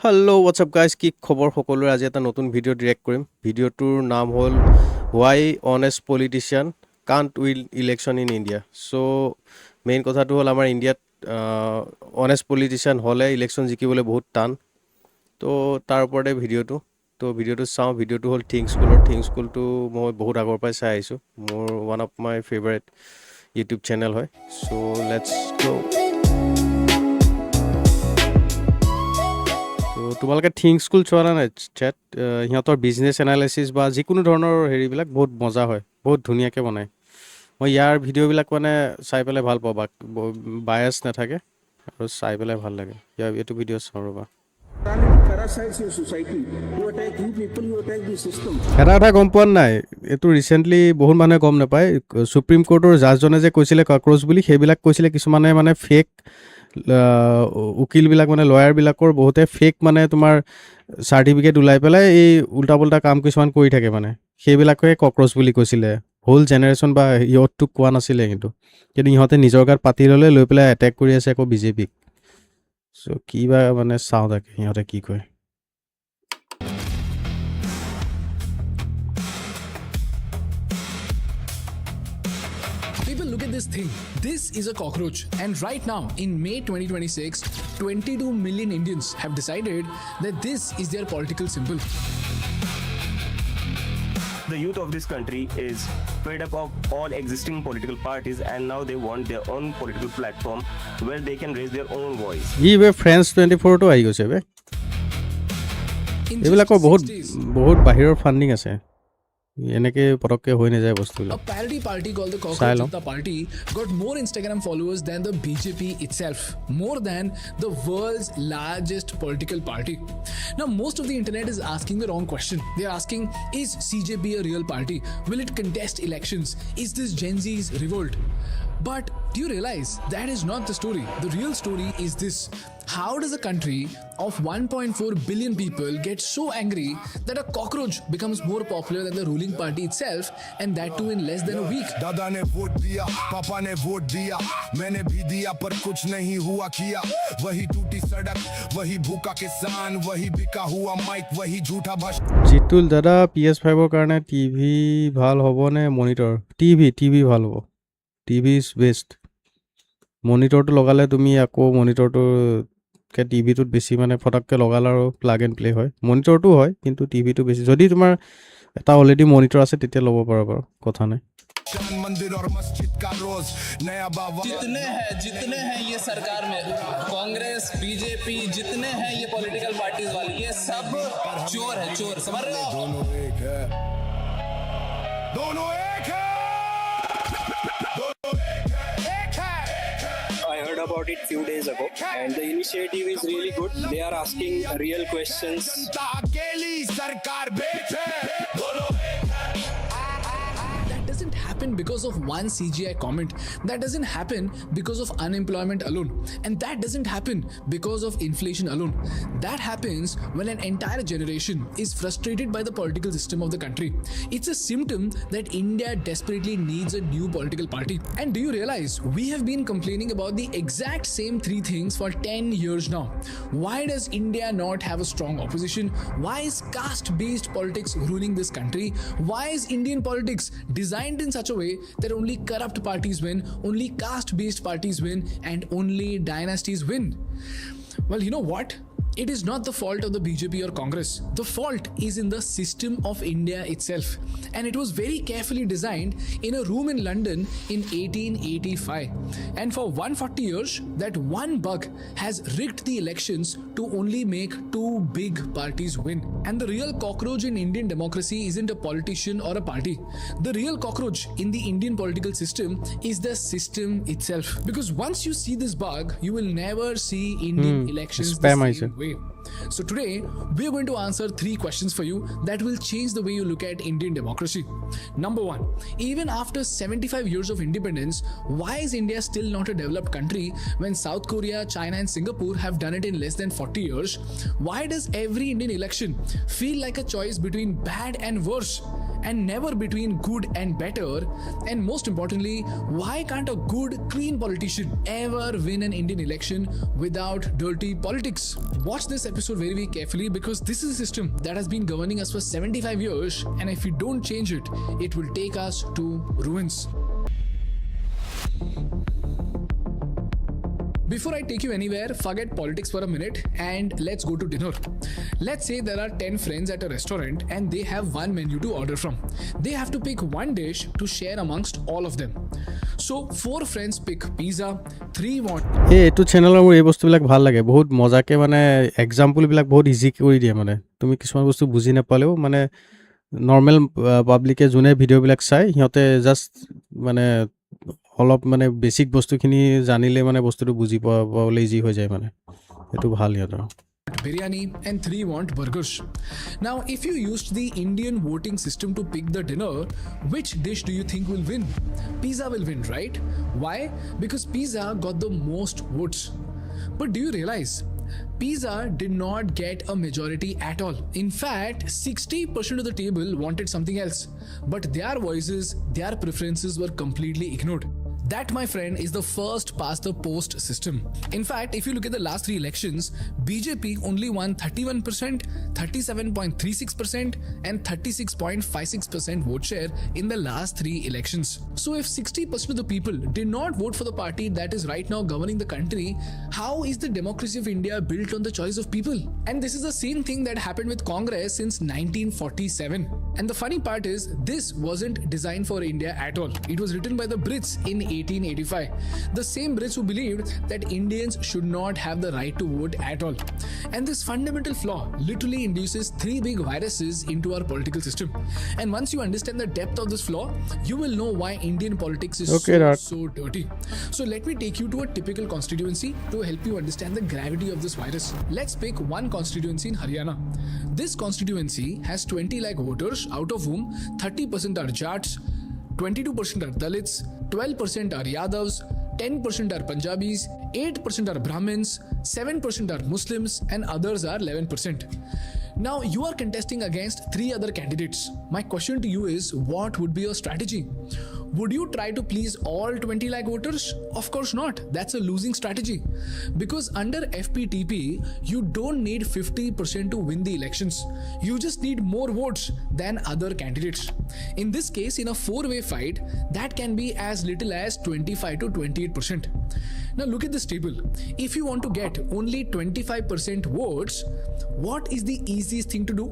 Hello' WhatsApp guys, কি খবৰ সকলোৰে? আজি এটা নতুন ভিডিঅ' ডিৰেক্ট কৰিম। ভিডিঅ'টোৰ নাম হ'ল why honest politician can't will election in India. চ' মেইন কথাটো হ'ল আমাৰ ইণ্ডিয়াত অনেষ্ট পলিটিচিয়ান হ'লে ইলেকশ্যন জিকিবলৈ বহুত টান। তো তাৰ ওপৰতে ভিডিঅ'টো। তো ভিডিঅ'টো চাওঁ। ভিডিঅ'টো হ'ল থিংক স্কুলৰ। থিংক স্কুলটো মই বহুত আগৰ পৰাই চাই আহিছোঁ। মোৰ one of my favourite YouTube channel হয়। চ' লেটছ গ'। তো তোমালোকে থিংক স্কুল চোৱা নাই চেট? সিহঁতৰ বিজনেছ এনালাইচিছ বা যিকোনো ধৰণৰ হেৰিবিলাক বহুত মজা হয়, বহুত ধুনীয়াকৈ বনায়। মই ইয়াৰ ভিডিঅ'বিলাক মানে চাই পেলাই ভাল পাওঁ, বায়াছ নাথাকে আৰু চাই পেলাই ভাল লাগে। এইটো ভিডিঅ' চাওঁ ৰ'বা। এটা কথা গম পোৱা নাই, এইটো ৰিচেণ্টলি বহুত মানুহে গম নাপায়। ছুপ্ৰিম কোৰ্টৰ জাজজনে যে কৈছিলে কক্ৰ'চ বুলি, সেইবিলাক কৈছিলে কিছুমানে মানে ফেক উকিলবিলাক মানে লয়াৰবিলাকৰ বহুতে ফেক মানে তোমাৰ চাৰ্টিফিকেট ওলাই পেলাই এই উল্টা পুল্টা কাম কিছুমান কৰি থাকে মানে, সেইবিলাকে কক্ৰ'চ বুলি কৈছিলে। হোল জেনেৰেশ্যন বা ইয়থটোক কোৱা নাছিলে, কিন্তু ইহঁতে নিজৰ গাত পাতি ল'লে, লৈ পেলাই এটেক কৰি আছে আকৌ বিজেপিক। চ' কি বা মানে চাওঁ তাকে সিহঁতে কি কয়। People, look at this thing. This is a cockroach. And right now, in May 2026, 22 million Indians have decided that this is their political symbol. The youth of this country is fed up of all existing political parties, and now they want their own political platform where they can raise their own voice. Friends 24টো আহি গৈছে বে। এইবিলাকৰ বহুত বাহিৰৰ funding আছে, এনেকে পটককে হৈ নাযায় বস্তুবিলাক। A parody party called the Cockroach Janata Party got more Instagram followers than the BJP itself, more than the world's largest political party. Now, most of the internet is asking the wrong question. They are asking, is CJP a real party? Will it contest elections? Is this Gen Z's revolt? But do you realize that is not the story? The real story is this. How does a country of 1.4 billion people get so angry that a cockroach becomes more popular than the ruling party itself, and that too in less than a week? दादा ने vote दिया, पापा ने vote दिया, मैंने भी दिया पर कुछ नहीं हुआ किया। वही टूटी सड़क, वही भूखा किसान, वही बिका हुआ माइक, वही झूठा भाषण। জিতুল দাদা, PS5ৰ কাৰণে টিভি ভাল হ'ব নে মনিটৰ? টিভি ভাল হ'ব। TV is best. মনিটৰটো লগালে তুমি আকৌ মনিটৰটোকে টিভিটোত বেছি মানে ফটককৈ লগালে আৰু প্লাগ এণ্ড প্লে হয়। মনিটৰটো হয়, কিন্তু টিভিটো বেছি। যদি তোমাৰ এটা অলৰেডি মনিটৰ আছে তেতিয়া ল'ব পাৰা বাৰু, কথা নাই। मंदिर और मस्जिद का रोज नया बाबा जितने हैं ये सरकार में कांग्रेस बीजेपी जितने हैं ये पॉलिटिकल पार्टीज वाले, ये सब चोर है, चोर। समझ रहे हो? दोनों एक है, दोनों एक है, दोनों एक है। I heard about it few days ago, and the initiative is really good. They are asking real questions. अकेली सरकार बैठे, दोनों That doesn't happen because of one CGI comment. That doesn't happen because of unemployment alone. And that doesn't happen because of inflation alone. That happens when an entire generation is frustrated by the political system of the country. It's a symptom that India desperately needs a new political party. And do you realize we have been complaining about the exact same three things for 10 years now? Why does India not have a strong opposition? Why is caste-based politics ruling this country? Why is Indian politics designed in such a way that only corrupt parties win, only caste-based parties win, and only dynasties win? Well, you know what? It is not the fault of the BJP or Congress. The fault is in the system of India itself. And it was very carefully designed in a room in London in 1885. And for 140 years, that one bug has rigged the elections to only make two big parties win. And the real cockroach in Indian democracy isn't a politician or a party. The real cockroach in the Indian political system is the system itself. Because once you see this bug, you will never see Indian elections the Spam same way. So today, we are going to answer 3 questions for you that will change the way you look at Indian democracy. Number 1, even after 75 years of independence, why is India still not a developed country when South Korea, China and Singapore have done it in less than 40 years? Why does every Indian election feel like a choice between bad and worse? and never between good and better. And most importantly, why can't a good, clean politician ever win an Indian election without dirty politics? Watch this episode very, very carefully because this is a system that has been governing us for 75 years, and if we don't change it, it will take us to ruins. Before I take you anywhere, forget politics for a minute and let's go to dinner. Let's say there are 10 friends at a restaurant and they have one menu to order from. They have to pick one dish to share amongst all of them. So 4 friends pick pizza, 3 want এইটো চেনেলৰ মোৰ এই বস্তুবিলাক ভাল লাগে বহুত মজাকে মানে এক্সাম্পলবিলাক বহুত ইজি কৰি দিয়ে মানে তুমি কিছুমান বস্তু বুজি নাপালেও মানে নৰ্মেল পাব্লিকে যোনে ভিডিঅ'বিলাক চাই সিহঁতে জাষ্ট মানে অলপ মানে বেছিক বস্তুখিনি জানিলে মানে বস্তুটো বুজি পাবলৈ ইজি হৈ যায় মানে এইটো ভাল সিহঁতৰ biryani and 3 want burgers. Now, if you used the Indian voting system to pick the dinner, which dish do you think will win? Pizza will win, right? Why? Because pizza got the most votes. But do you realize pizza did not get a majority at all? In fact, 60% of the table wanted something else, but their voices, their preferences were completely ignored. That, my friend, is the first past the post system. In fact, if you look at the last 3 elections, BJP only won 31%, 37.36% and 36.56% vote share in the last 3 elections. So if 60% of the people did not vote for the party that is right now governing the country, how is the democracy of India built on the choice of people? And this is the same thing that happened with Congress since 1947. And the funny part is, this wasn't designed for India at all. It was written by the Brits in 1885. The same Brits who believed that Indians should not have the right to vote at all. And this fundamental flaw literally induces 3 big viruses into our political system. And once you understand the depth of this flaw, you will know why Indian politics is so dirty. So let me take you to a typical constituency to help you understand the gravity of this virus. Let's pick one constituency in Haryana. This constituency has 20 lakh voters, out of whom 30% are Jats, 22% are Dalits, 12% are Yadavs, 10% are Punjabis, 8% are Brahmins, 7% are Muslims, and others are 11%. Now, you are contesting against 3 other candidates. My question to you is, what would be your strategy? Would you try to please all 20 lakh voters? Of course not. That's a losing strategy. Because under FPTP, you don't need 50% to win the elections. You just need more votes than other candidates. In this case, in a 4-way fight, that can be as little as 25 to 28%. Now look at this table. If you want to get only 25% votes, what is the easiest thing to do?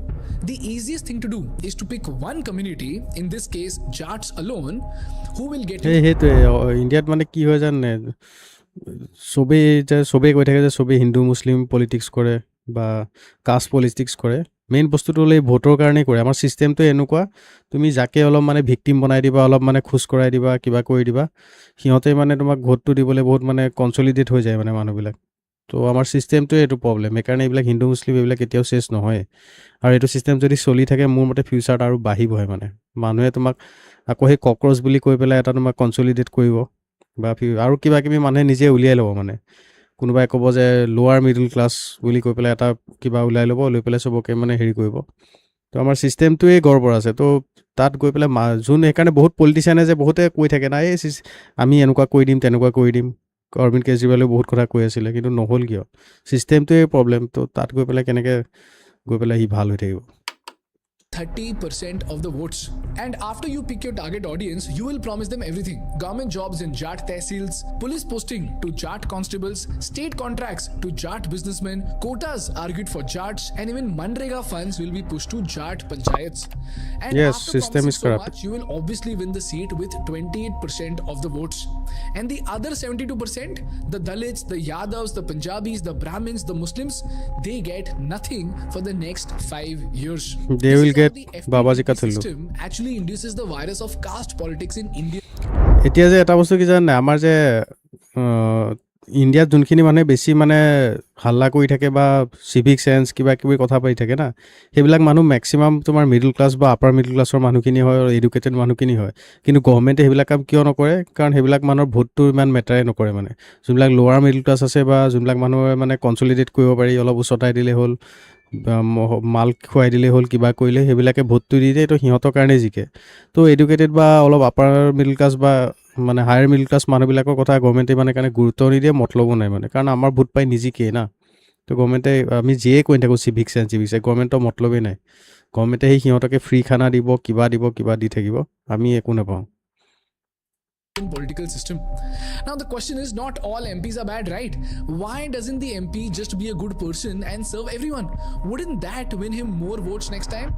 The easiest thing to do is to pick one community, in this case Jats alone, who will get সেইটোৱে ইণ্ডিয়াত মানে কি হয় জানে চবেই কৈ থাকে যে চবেই হিন্দু মুছলিম পলিটিক্স কৰে বা কাষ্ট পলিটিক্স কৰে মেইন বস্তুটো হ'লে ভোটৰ কাৰণেই কৰে আমাৰ ছিষ্টেমটো এনেকুৱা তুমি যাকে অলপ মানে ভিক্টিম বনাই দিবা অলপ মানে খোজ কৰাই দিবা কিবা কৰি দিবা সিহঁতে মানে তোমাক ভোটটো দিবলৈ বহুত মানে কনচলিডেট হৈ যায় মানে মানুহবিলাক তো আমাৰ ছিষ্টেমটোৱে এইটো প্ৰব্লেম সেইকাৰণে এইবিলাক হিন্দু মুছলিম এইবিলাক কেতিয়াও চেছ নহয় আৰু এইটো ছিষ্টেম যদি চলি থাকে মোৰ মতে ফিউচাৰত আৰু বাঢ়িবহে মানে মানুহে তোমাক আকৌ সেই কক্ৰচ বুলি কৈ পেলাই এটা তোমাক কনচলিডেট কৰিব বা আৰু কিবা কিবি মানুহে নিজে উলিয়াই ল'ব মানে কোনোবাই ক'ব যে লোৱাৰ মিডল ক্লাছ বুলি কৈ পেলাই এটা কিবা ওলাই ল'ব লৈ পেলাই চবকে মানে হেৰি কৰিব তো আমাৰ ছিষ্টেমটোৱে গড়বড় আছে তো তাত গৈ পেলাই যোন সেইকাৰণে বহুত পলিটিচিয়ানে যে বহুতে কৈ থাকে নাই আমি এনেকুৱা কৰি দিম তেনেকুৱা কৰি দিম অৰবিন্দ কেজৰিৱালে বহুত কথা কৈ আছিলে কিন্তু নহ'ল কিয় ছিষ্টেমটোৱে প্ৰব্লেম তো তাত গৈ পেলাই কেনেকৈ গৈ পেলাই সি ভাল হৈ থাকিব 30% of the votes. And after you pick your target audience, you will promise them everything. Government jobs in Jat tehsils, police posting to Jat constables, state contracts to Jat businessmen, quotas argued for Jats, and even Manrega funds will be pushed to Jat panchayats. And yes, after system is so corrupt. much, you will obviously win the seat with 28% of the votes. And the other 72%, the Dalits, the Yadavs, the Punjabis, the Brahmins, the Muslims, they get nothing for the next 5 years. They will get The Babaji ka FPTP thullu. system actually induces the virus of caste politics in India. এতিয়া যে এটা বস্তু কি জানে আমাৰ যে ইণ্ডিয়াত যোনখিনি মানুহে বেছি মানে হাল্লা কৰি থাকে বা চিভিক চেন্স কিবা কিবি কথা পাতি থাকে না সেইবিলাক মানুহ মেক্সিমাম তোমাৰ মিডল ক্লাছ বা আপাৰ মিডল ক্লাছৰ মানুহখিনি হয় এডুকেটেড মানুহখিনি হয় কিন্তু গভৰ্ণমেণ্টে সেইবিলাক কাম কিয় নকৰে কাৰণ সেইবিলাক মানুহৰ ভোটটো ইমান মেটাৰে নকৰে মানে যোনবিলাক লোৱাৰ মিডল ক্লাছ আছে বা যোনবিলাক মানুহে মানে কনচলিডেট কৰিব পাৰি অলপ উচতাই দিলে হ'ল মাল খুৱাই দিলেই হ'ল কিবা কৰিলে সেইবিলাকে ভোটটো দি দিয়ে তো সিহঁতৰ কাৰণে জিকে তো এডুকেটেড বা অলপ আপাৰ মিডল ক্লাছ বা মানে হায়াৰ মিডল ক্লাছ মানুহবিলাকৰ কথা গভৰ্ণমেণ্টে মানে কাৰণে গুৰুত্ব নিদিয়ে মতলবো নাই মানে কাৰণ আমাৰ ভোট পাই নিজিকেই না তো গভৰ্ণমেণ্টে আমি যিয়ে কৈ থাকোঁ চিভিক চেঞ্চ গভৰ্ণমেণ্টৰ মতলবেই নাই গভৰ্ণমেণ্টে সেই সিহঁতকে ফ্ৰী খানা দিব কিবা দি থাকিব আমি একো নাপাওঁ political system. Now the question is, not all MPs are bad, right? Why doesn't the MP just be a good person and serve everyone? Wouldn't that win him more votes next time?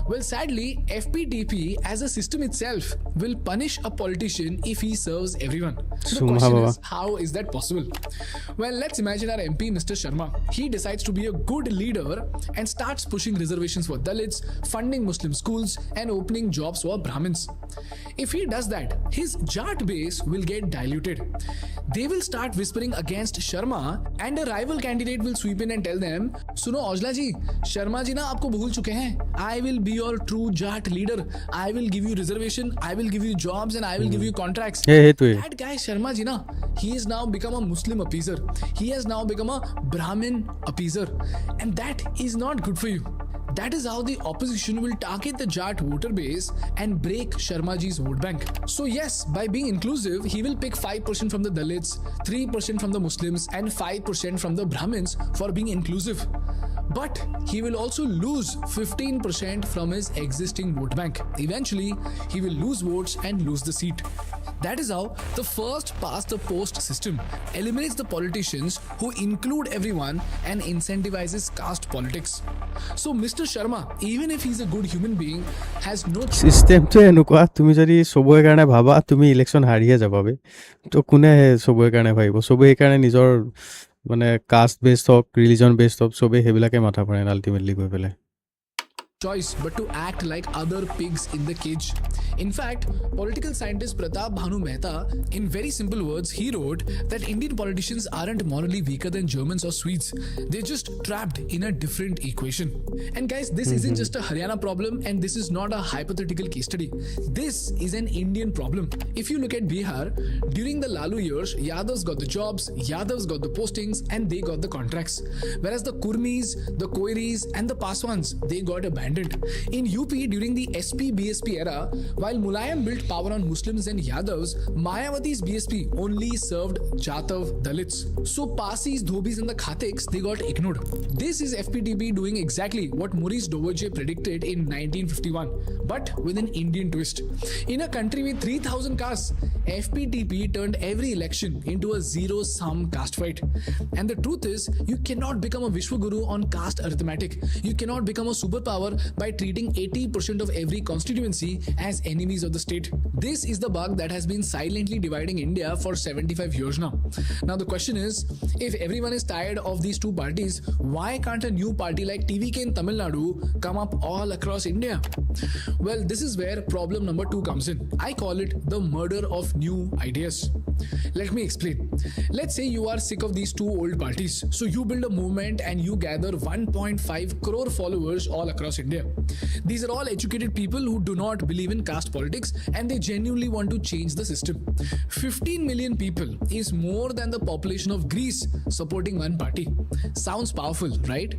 Well, sadly, FPTP as a system itself will punish a politician if he serves everyone. The question is, how is that possible? Well, let's imagine our MP Mr. Sharma. He decides to be a good leader and starts pushing reservations for Dalits, funding Muslim schools and opening jobs for Brahmins. If he does that, his Jat base will get diluted. They will start whispering against Sharma and a rival candidate will sweep in and tell them, सुनो औजला जी, शर्मा जी ना आपको भूल चुके हैं. I will be your true Jat leader. I will give you reservation, I will give you jobs and I will give you contracts. That guy Sharma ji na, he has now become a Muslim appeaser. He has now become a Brahmin appeaser. And that is not good for you. That is how the opposition will target the Jat voter base and break Sharmaji's vote bank. So yes, by being inclusive, he will pick 5% from the Dalits, 3% from the Muslims and 5% from the Brahmins for being inclusive. But he will also lose 15% from his existing vote bank. Eventually, he will lose votes and lose the seat. That is how the first past the post system eliminates the politicians who include everyone and incentivizes caste politics. So Mr. Sharma, even if he's a good human being, has no চিষ্টেমটো এনেকুৱা তুমি যদি চবৰে কাৰণে ভাবা তুমি election হাৰিয়ে যাবাবে তো কোনে চবৰে কাৰণে ভাবিব চবেই সেইকাৰণে নিজৰ মানে কাষ্ট বেছড হওক ৰিলিজন বেছড হওক চবেই সেইবিলাকে মাথা মাৰে আল্টিমেটলি গৈ পেলাই choice but to act like other pigs in the cage. In fact, political scientist Pratap Bhanu Mehta, in very simple words, he wrote that Indian politicians aren't morally weaker than Germans or Swedes. They're just trapped in a different equation. And guys, this isn't just a Haryana problem and this is not a hypothetical case study. This is an Indian problem. If you look at Bihar, during the Lalu years, Yadavs got the jobs, Yadavs got the postings and they got the contracts. Whereas the Kurmis, the Koiris and the Paswans, they got abandoned. In UP during the SP-BSP era, while Mulayam built power on Muslims and Yadavs, Mayawati's BSP only served Jatav Dalits. So Pasis, Dhobis and the Khatiks, they got ignored. This is FPTP doing exactly what Maurice Duverger predicted in 1951, but with an Indian twist. In a country with 3,000 castes, FPTP turned every election into a zero-sum caste fight. And the truth is, you cannot become a Vishwaguru on caste arithmetic. You cannot become a superpower by treating 80% of every constituency as enemies of the state. This is the bug that has been silently dividing India for 75 years now. Now the question is, if everyone is tired of these two parties, why can't a new party like TVK in Tamil Nadu come up all across India? Well, this is where problem number 2 comes in. I call it the murder of new ideas. Let me explain. Let's say you are sick of these two old parties. So you build a movement and you gather 1.5 crore followers all across India. These are all educated people who do not believe in caste politics and they genuinely want to change the system. 15 million people is more than the population of Greece supporting one party. Sounds powerful, right?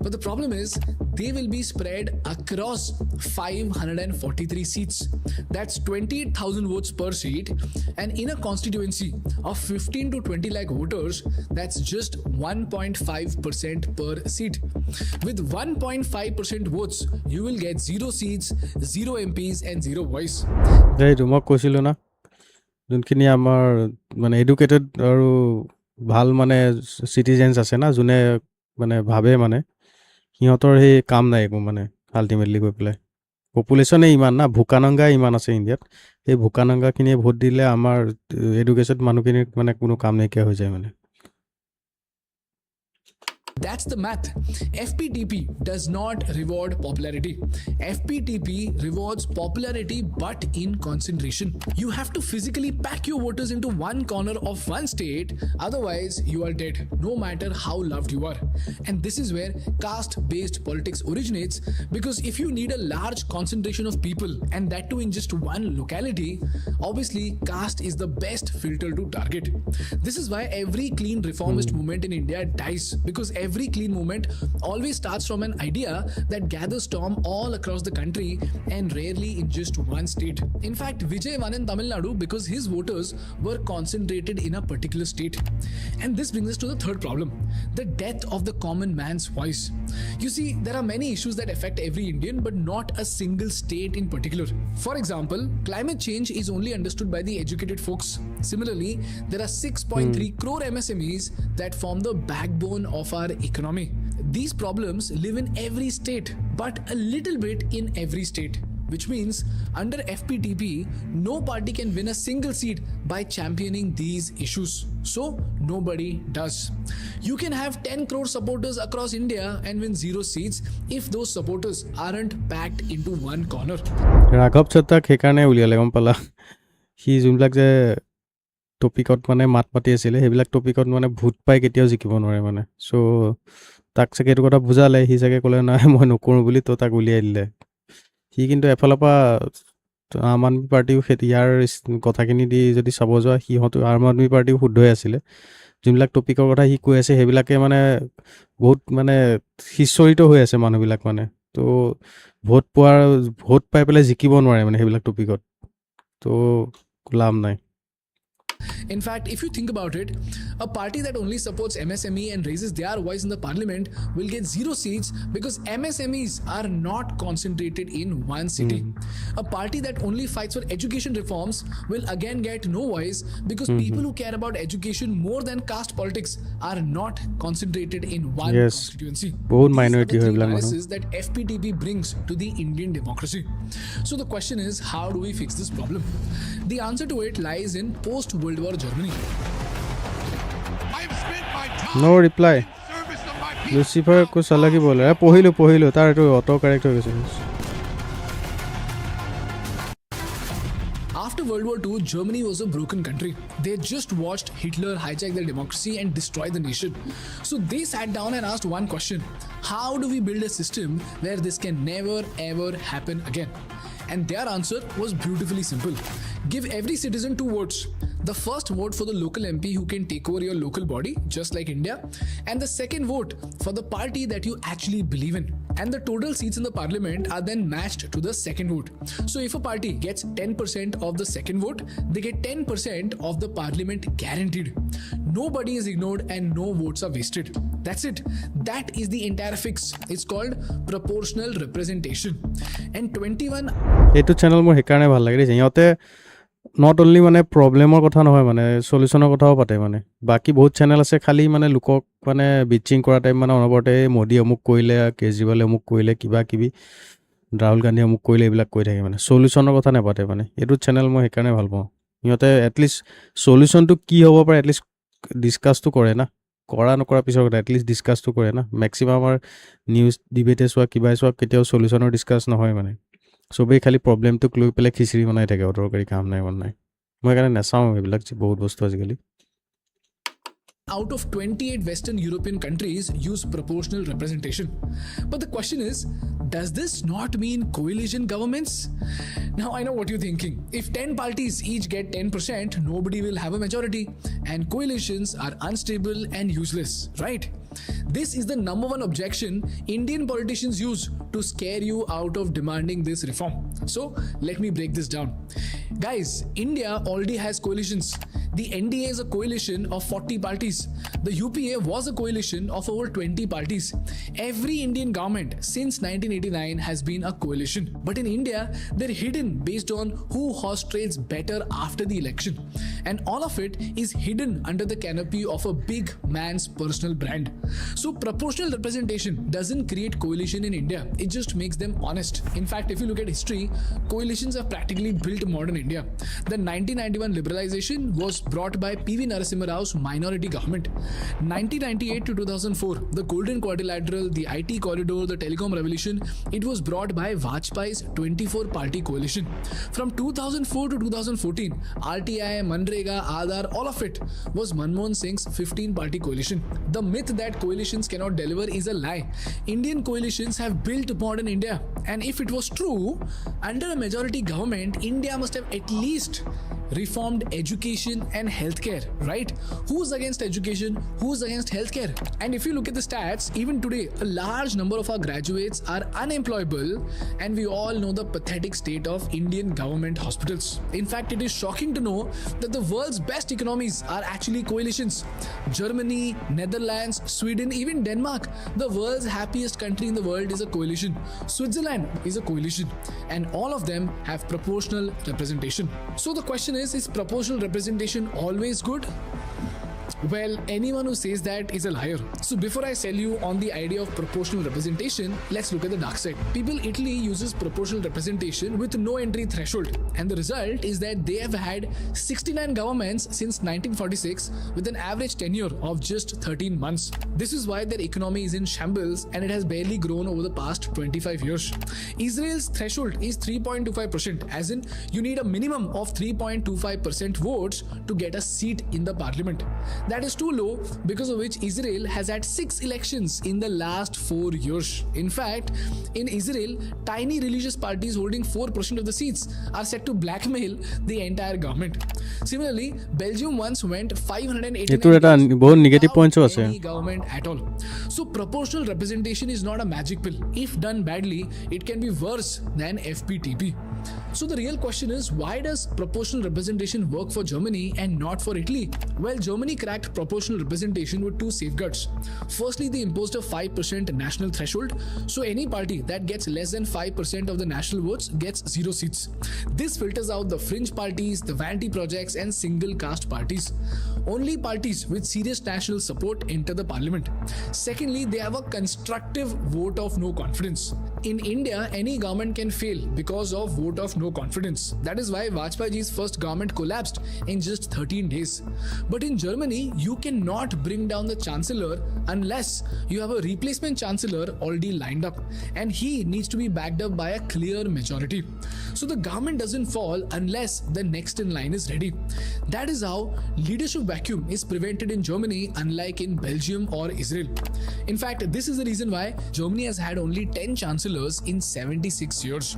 But the problem is they will be spread across 543 seats. That's 28,000 votes per seat, and in a constituency of 15 to 20 lakh voters, that's just 1.5% per seat. With 1.5% votes, you will get 0 seats, 0 MPs and 0 voice. এইটো মই কৈছিলোঁ না যোনখিনি আমাৰ মানে educated আৰু ভাল মানে চিটিজেন্স আছে না যোনে মানে ভাবে মানে সিহঁতৰ সেই কাম নাই একো মানে আল্টিমেটলি গৈ পেলাই পপুলেশ্যনে ইমান না ভোকানংগা ইমান আছে ইণ্ডিয়াত সেই ভোকানংগাখিনিয়ে ভোট দিলে আমাৰ এডুকেটেড মানুহখিনিৰ মানে কোনো কাম নাইকিয়া হৈ যায় মানে That's the math. FPTP does not reward popularity. FPTP rewards popularity but in concentration. You have to physically pack your voters into one corner of one state, otherwise you are dead, no matter how loved you are. And this is where caste-based politics originates, because if you need a large concentration of people, and that too in just one locality, obviously caste is the best filter to target. This is why every clean reformist movement in India dies, because every clean movement always starts from an idea that gathers storm all across the country and rarely in just one state. In fact, Vijay won in Tamil Nadu because his voters were concentrated in a particular state. And this brings us to the third problem, the death of the common man's voice. You see, there are many issues that affect every Indian, but not a single state in particular. For example, climate change is only understood by the educated folks. Similarly, there are 6.3 crore MSMEs that form the backbone of our economy. These problems live in every state, but a little bit in every state. Which means, under FPTP, no party can win a single seat by championing these issues. So, nobody does. You can have 10 crore supporters across India and win 0 seats if those supporters aren't packed into one corner. ৰাঘৱ চদ্দাক সেইকাৰণে উলিয়ালে গম পালা C যোনবিলাক যে টপিকত মানে মাত মাতি আছিলে সেইবিলাক টপিকত মানে ভোট পাই কেতিয়াও জিকিব নোৱাৰে মানে চ' তাক চাগে এইটো কথা বুজালে সি চাগে ক'লে নাই মই নকৰোঁ বুলি তো তাক উলিয়াই দিলে সি কিন্তু এফালৰ পৰা আম আদমি পাৰ্টিও ইয়াৰ কথাখিনি দি যদি চাব যোৱা সিহঁতো আম আদমি পাৰ্টিও শুদ্ধই আছিলে যোনবিলাক টপিকৰ কথা সি কৈ আছে সেইবিলাকে মানে বহুত মানে সিঁচৰিত হৈ আছে মানুহবিলাক মানে তো ভোট পাই পেলাই জিকিব নোৱাৰে মানে সেইবিলাক টপিকত তো লাভ নাই In fact, if you think about it, a party that only supports MSME and raises their voice in the parliament will get 0 seats because MSMEs are not concentrated in one city. A party that only fights for education reforms will again get no voice because people who care about education more than caste politics are not concentrated in one constituency. बहुत These minority are the है three Bilal biases that FPTP brings to the Indian democracy. So the question is, how do we fix this problem? The answer to it lies in post-World War Germany. No reply Lucifer कुछ अलग ही बोल रहा है पढ़िलो तार एटो auto correct हो गइছে After World War II, Germany was a broken country. They had just watched Hitler hijack their democracy and destroy the nation. So they sat down and asked one question: how do we build a system where this can never ever happen again? And their answer was beautifully simple. Give every citizen 2 votes. The first vote for the local MP who can take over your local body, just like India, and the second vote for the party that you actually believe in. And the total seats in the parliament are then matched to the second vote. So if a party gets 10% of the second vote, they get 10% of the parliament guaranteed. Nobody is ignored and no votes are wasted. That's it. That is the entire fix. It's called proportional representation. And 21 এইটো channel মোৰ সেইকাৰণে ভাল লাগে সিহঁতে not only মানে প্ৰব্লেমৰ কথা নহয় মানে সলিউশনৰ কথাও পাতে মানে বাকি বহুত চেনেল আছে খালি মানে লোকক মানে বিচিং কৰা টাইম মানে অনবৰতে মোদি অমুক কৰিলে কেজৰিৱালে অমুক কৰিলে কিবা কিবি ৰাহুল গান্ধী অমুক কৰিলে এইবিলাক কৈ থাকে মানে সলিউশনৰ কথা নাপাতে মানে এইটো চেনেল মই সেইকাৰণে ভাল পাওঁ সিহঁতে এটলিষ্ট সলিউশনটো কি হ'ব পাৰে এটলিষ্ট ডিসকাসটো কৰে না কৰা নকৰা পিছৰ কথা এটলিষ্ট ডিসকাসটো কৰে না ম্যাক্সিমাম আমাৰ নিউজ ডিবেটে চোৱা কিবা চোৱা কেতিয়াও সলিউশনৰ ডিসকাস নহয় মানে সবেই খালি প্ৰব্লেমটোক লৈ পেলাই খিচিৰি বনাই থাকে অদৰকাৰী কাম নাই বন নাই মই কাৰণে নাচাওঁ এইবিলাক বহুত বস্তু আজিকালি out of 28 Western European countries use proportional representation. But the question is, does this not mean coalition governments? Now I know what you're thinking. If 10 parties each get 10%, nobody will have a majority, and coalitions are unstable and useless, right? This is the number one objection Indian politicians use to scare you out of demanding this reform. So let me break this down. Guys, India already has coalitions. The NDA is a coalition of 40 parties. The UPA was a coalition of over 20 parties. Every Indian government since 1989 has been a coalition. But in India, they're hidden based on who horse trades better after the election. And all of it is hidden under the canopy of a big man's personal brand. So proportional representation doesn't create coalition in India. It just makes them honest. In fact, if you look at history, coalitions have practically built modern India. The 1991 liberalization was brought by P.V. Narasimha Rao's minority government. 1998 to 2004, the Golden Quadrilateral, the IT corridor, the telecom revolution, it was brought by Vajpayee's 24-party coalition. From 2004 to 2014, RTI, Manrega, Aadhar, all of it was Manmohan Singh's 15-party coalition. The myth that coalitions cannot deliver is a lie. Indian coalitions have built modern India. And if it was true, under a majority government, India must have at least reformed education and healthcare, right? Who's against education? Who's against healthcare? And if you look at the stats, even today, a large number of our graduates are unemployable, and we all know the pathetic state of Indian government hospitals. In fact, it is shocking to know that the world's best economies are actually coalitions. Germany, Netherlands, Sweden, even Denmark, the world's happiest country in the world, is a coalition. Switzerland is a coalition, and all of them have proportional representation. So the question is proportional representation always good? Well, anyone who says that is a liar. So before I sell you on the idea of proportional representation, let's look at the dark side. People Italy uses proportional representation with no entry threshold, and the result is that they have had 69 governments since 1946 with an average tenure of just 13 months. This is why their economy is in shambles, and it has barely grown over the past 25 years. Israel's threshold is 3.25%, as in you need a minimum of 3.25% votes to get a seat in the parliament. That is too low, because of which Israel has had 6 elections in the last 4 years. In fact, in Israel, tiny religious parties holding 4% of the seats are set to blackmail the entire government. Similarly, Belgium once went 589 এইটোৰ এটা বহুত negative পইণ্টছো আছে any government at all. So proportional representation is not a magic pill. If done badly, it can be worse than FPTP. So the real question is, why does proportional representation work for Germany and not for Italy? Well, Germany cracked proportional representation with 2 safeguards. Firstly, they imposed a 5% national threshold, so any party that gets less than 5% of the national votes gets 0 seats. This filters out the fringe parties, the vanity projects, and single caste parties. Only parties with serious national support enter the parliament. Secondly, they have a constructive vote of no confidence. In India, any government can fail because of vote of no confidence. That is why Vajpayee's first government collapsed in just 13 days. But in Germany, you cannot bring down the chancellor unless you have a replacement chancellor already lined up, and he needs to be backed up by a clear majority. So the government doesn't fall unless the next in line is ready. That is how leadership vacuum is prevented in Germany, unlike in Belgium or Israel. In fact, this is the reason why Germany has had only 10 chancellors in 76 years.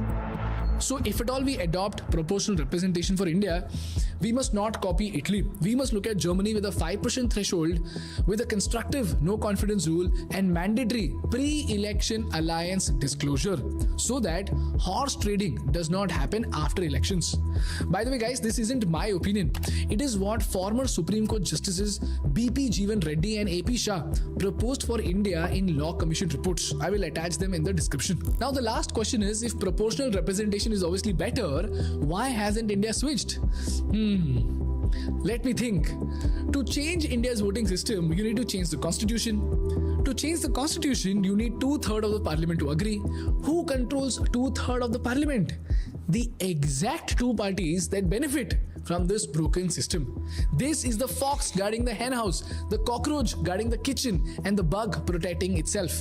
So if at all we adopt proportional representation for India, we must not copy Italy. We must look at Germany with a 5% threshold, with a constructive no confidence rule, and mandatory pre-election alliance disclosure, so that horse trading does not happen after elections. By the way, guys, this isn't my opinion. It is what former Supreme Court Justices BP Jeevan Reddy and AP Shah proposed for India in Law Commission reports. I will attach them in the description. Now the last question is, if proportional representation is obviously better, why hasn't India switched? Let me think. To change India's voting system, you need to change the constitution. To change the constitution, you need 2/3 of the parliament to agree. Who controls 2/3 of the parliament? The exact 2 parties that benefit from this broken system. This is the fox guarding the hen house, the cockroach guarding the kitchen, and the bug protecting itself.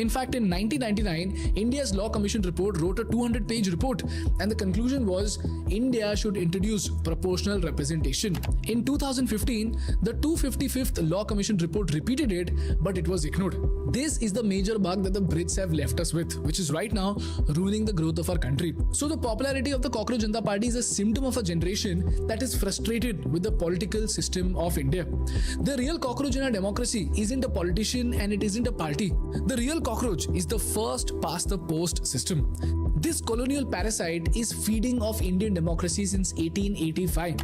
In fact, in 1999, India's Law Commission report wrote a 200-page report, and the conclusion was India should introduce proportional representation. In 2015, the 255th Law Commission report repeated it, but it was ignored. This is the major bug that the Brits have left us with, which is right now ruining the growth of our country. So the popularity of the Cockroach Janata Party is a symptom of a generation that is frustrated with the political system of India. The real cockroach in our democracy isn't a politician, and it isn't a party. The real cockroach is the first past the post system. This colonial parasite is feeding off Indian democracy since 1885.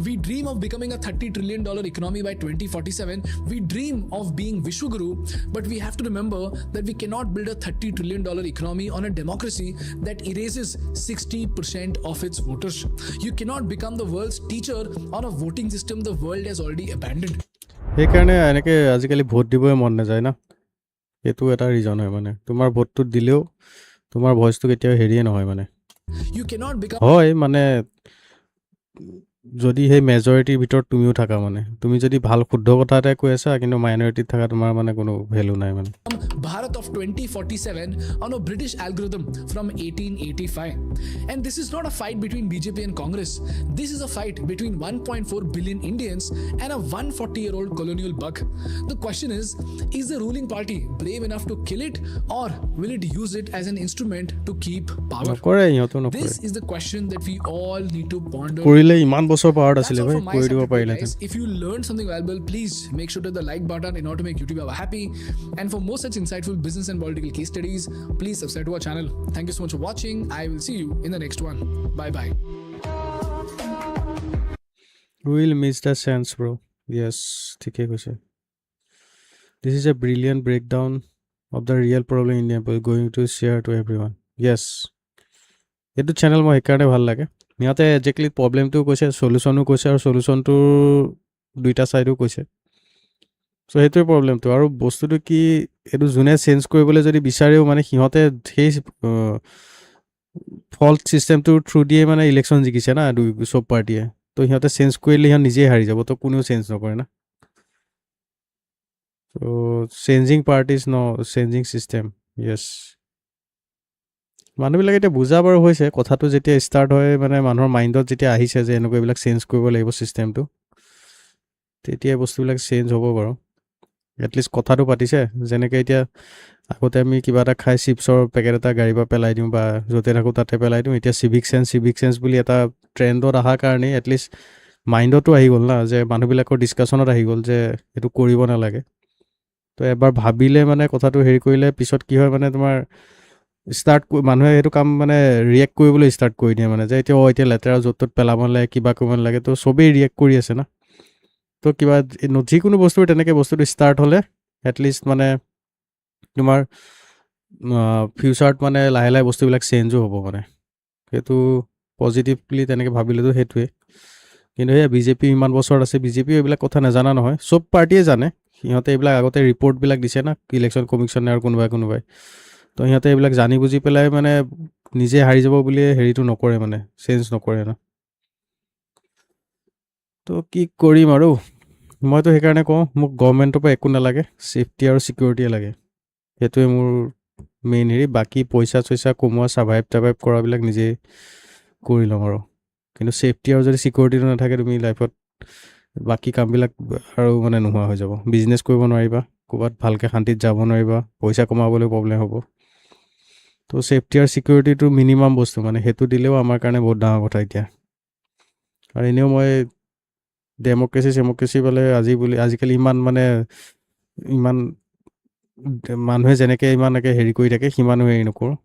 We dream of becoming a $30 trillion economy by 2047. We dream of being Vishwaguru, but we have to remember that we cannot build a $30 trillion economy on a democracy that erases 60% of its voters. You cannot become the world's teacher on a voting system the world has already abandoned. সেইকাৰণে এনেকৈ আজিকালি vote দিবই মন নাযায় না, এইটো এটা reason হয়। মানে তোমাৰ ভোটটো দিলেও তোমাৰ ভইচটো কেতিয়াও হেৰিয়ে নহয়। মানে You cannot become হয়, মানে যদি সেই মেজৰিটিৰ ভিতৰত তুমিও থাকা, মানে তুমি যদি ভাল শুদ্ধ কথা এটাই কৈ আছা, কিন্তু মাইনৰিটিত থকা তোমাৰ মানে কোনো ভেলু নাই। মানে Bharat of 2047 on a British algorithm from 1885. And this is not a fight between BJP and Congress. This is a fight between 1.4 billion Indians and a 140-year-old colonial bug. The question is the ruling party brave enough to kill it, or will it use it as an instrument to keep power? নকৰে ইহঁতো নকৰে This is the question that we all need to ponder. কৰিলে ইমান বছৰ পাৱাৰত That's আছিলে all ভাই from my কৰি side দিব today, পাৰিলেহেঁতেন guys. If you learned something valuable, please make sure to hit the like button in order to make YouTube happy. And for more such insightful business and political case studies, please subscribe to our channel. Thank you so much for watching. I will see you in the next one. Bye bye. will miss the sense bro yes ঠিকে কৈছে this is a brilliant breakdown of the real problem in India going to share to everyone yes এইটো channel মই সেইকাৰণে ভাল লাগে সিহঁতে exactly প্ৰব্লেমটো কৈছে সলিউশ্যনো কৈছে আৰু সলিউশ্যনটো দুইটা চাইডো কৈছে চ' সেইটোৱে প্ৰব্লেমটো আৰু বস্তুটো কি এইটো যোনে চেঞ্জ কৰিবলৈ যদি বিচাৰেও মানে সিহঁতে সেই ফল্ট ছিষ্টেমটোৰ থ্ৰু দিয়ে মানে ইলেকশ্যন জিকিছে না চব পাৰ্টিয়ে তো সিহঁতে চেঞ্জ কৰিলে সিহঁত নিজেই হাৰি যাব তো কোনেও চেঞ্জ নকৰে না ত' চেঞ্জিং পাৰ্টিজ ন চেঞ্জিং ছিষ্টেম য়েছ মানুহবিলাক এতিয়া বুজা বাৰু হৈছে কথাটো যেতিয়া ষ্টাৰ্ট হয় মানে মানুহৰ মাইণ্ডত যেতিয়া আহিছে যে এনেকুৱা এইবিলাক চেঞ্জ কৰিব লাগিব ছিষ্টেমটো তেতিয়া বস্তুবিলাক চেঞ্জ হ'ব বাৰু এটলিষ্ট কথাটো পাতিছে যেনেকৈ এতিয়া আগতে আমি কিবা এটা খাই চিপছৰ পেকেট এটা গাড়ীৰ পৰা পেলাই দিওঁ বা য'তে থাকোঁ তাতে পেলাই দিওঁ এতিয়া চিভিক চেঞ্চ বুলি এটা ট্ৰেণ্ডত অহাৰ কাৰণে এটলিষ্ট মাইণ্ডতো আহি গ'ল না যে মানুহবিলাকৰ ডিছকাশ্যনত আহি গ'ল যে এইটো কৰিব নালাগে তো এবাৰ ভাবিলে মানে কথাটো হেৰি কৰিলে পিছত কি হয় মানে তোমাৰ মানুহে সেইটো কাম মানে ৰিয়েক্ট কৰিবলৈ ষ্টাৰ্ট কৰি দিয়ে মানে যে এতিয়া লেতেৰা য'ত ত'ত পেলাব নালাগে কিবা কৰিব নালাগে তো চবেই ৰিয়েক্ট কৰি আছে না তো কিবা যিকোনো বস্তুৰ তেনেকৈ বস্তুটো ষ্টাৰ্ট হ'লে এটলিষ্ট মানে তোমাৰ ফিউচাৰত মানে লাহে লাহে বস্তুবিলাক চেঞ্জো হ'ব মানে সেইটো পজিটিভলি তেনেকৈ ভাবিলেতো সেইটোৱে কিন্তু সেয়া বিজেপি ইমান বছৰত আছে বিজেপিও এইবিলাক কথা নাজানা নহয় চব পাৰ্টিয়ে জানে সিহঁতে এইবিলাক আগতে ৰিপৰ্টবিলাক দিছে না ইলেকশ্যন কমিশ্যনে আৰু কোনোবাই তো সিহঁতে এইবিলাক জানি বুজি পেলাই মানে নিজে হাৰি যাব বুলিয়ে হেৰিটো নকৰে মানে চেঞ্জ নকৰে না তো কি কৰিম আৰু মইতো সেইকাৰণে কওঁ মোক গভৰ্ণমেণ্টৰ পৰা একো নালাগে ছেফটি আৰু ছিকিউৰিটিয়ে লাগে সেইটোৱে মোৰ মেইন হেৰি বাকী পইচা কমোৱা ছাৰ্ভাইভ কৰাবিলাক নিজেই কৰি ল'ম আৰু কিন্তু ছেফটি আৰু যদি ছিকিউৰিটিটো নাথাকে তুমি লাইফত বাকী কামবিলাক আৰু মানে নোহোৱা হৈ যাব বিজনেছ কৰিব নোৱাৰিবা ক'ৰবাত ভালকৈ শান্তিত যাব নোৱাৰিবা পইচা কমাবলৈ প্ৰব্লেম হ'ব তো ছেফটি আৰু ছিকিউৰিটিটো মিনিমাম বস্তু মানে সেইটো দিলেও আমাৰ কাৰণে বহুত ডাঙৰ কথা এতিয়া আৰু এনেও মই ডেমক্ৰেচি বোলে আজিকালি ইমান মানুহে যেনেকৈ ইমানকৈ হেৰি কৰি থাকে সিমানো হেৰি নকৰোঁ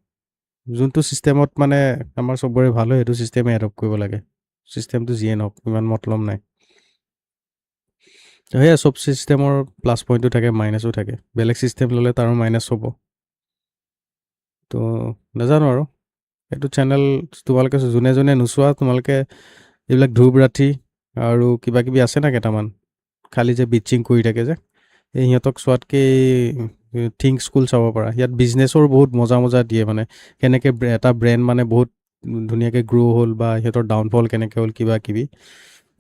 যোনটো ছিষ্টেমত মানে আমাৰ চবৰে ভাল হয় সেইটো ছিষ্টেমে এডপ্ট কৰিব লাগে ছিষ্টেমটো যিয়ে নহওক ইমান মতলব নাই সেয়া চব ছিষ্টেমৰ প্লাছ পইণ্টো থাকে মাইনাছো থাকে বেলেগ ছিষ্টেম ল'লে তাৰো মাইনাছ হ'ব তো নাজানো আৰু এইটো চেনেল তোমালোকে যোনে নোচোৱা তোমালোকে এইবিলাক ধূপ ৰাঠি আৰু কিবা কিবি আছে না কেইটামান খালি যে বিচিং কৰি থাকে যে এই সিহঁতক চোৱাতকৈ থিংক স্কুল চাব পাৰা ইয়াত বিজনেছৰ বহুত মজা দিয়ে মানে কেনেকৈ এটা ব্ৰেণ্ড মানে বহুত ধুনীয়াকৈ গ্ৰ' হ'ল বা সিহঁতৰ ডাউনফল কেনেকৈ হ'ল কিবা কিবি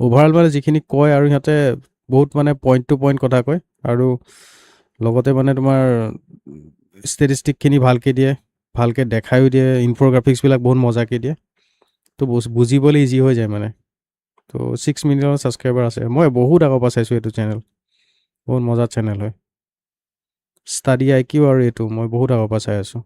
অভাৰঅল মানে যিখিনি কয় আৰু সিহঁতে বহুত মানে পইণ্ট টু পইণ্ট কথা কয় আৰু লগতে মানে তোমাৰ ষ্টেটিষ্টিকখিনি ভালকৈ দিয়ে ভালকৈ দেখায়ো দিয়ে ইনফ'গ্ৰাফিক্সবিলাক বহুত মজাকৈ দিয়ে তো বুজিবলৈ ইজি হৈ যায় মানে তো 6 মিলিয়নৰ ছাবস্ক্ৰাইবাৰ আছে মই বহুত আগৰ পৰা চাইছোঁ এইটো চেনেল বহুত মজা চেনেল হয় ষ্টাডি IQ আৰু এইটো মই বহুত আগৰ পৰা চাই আছোঁ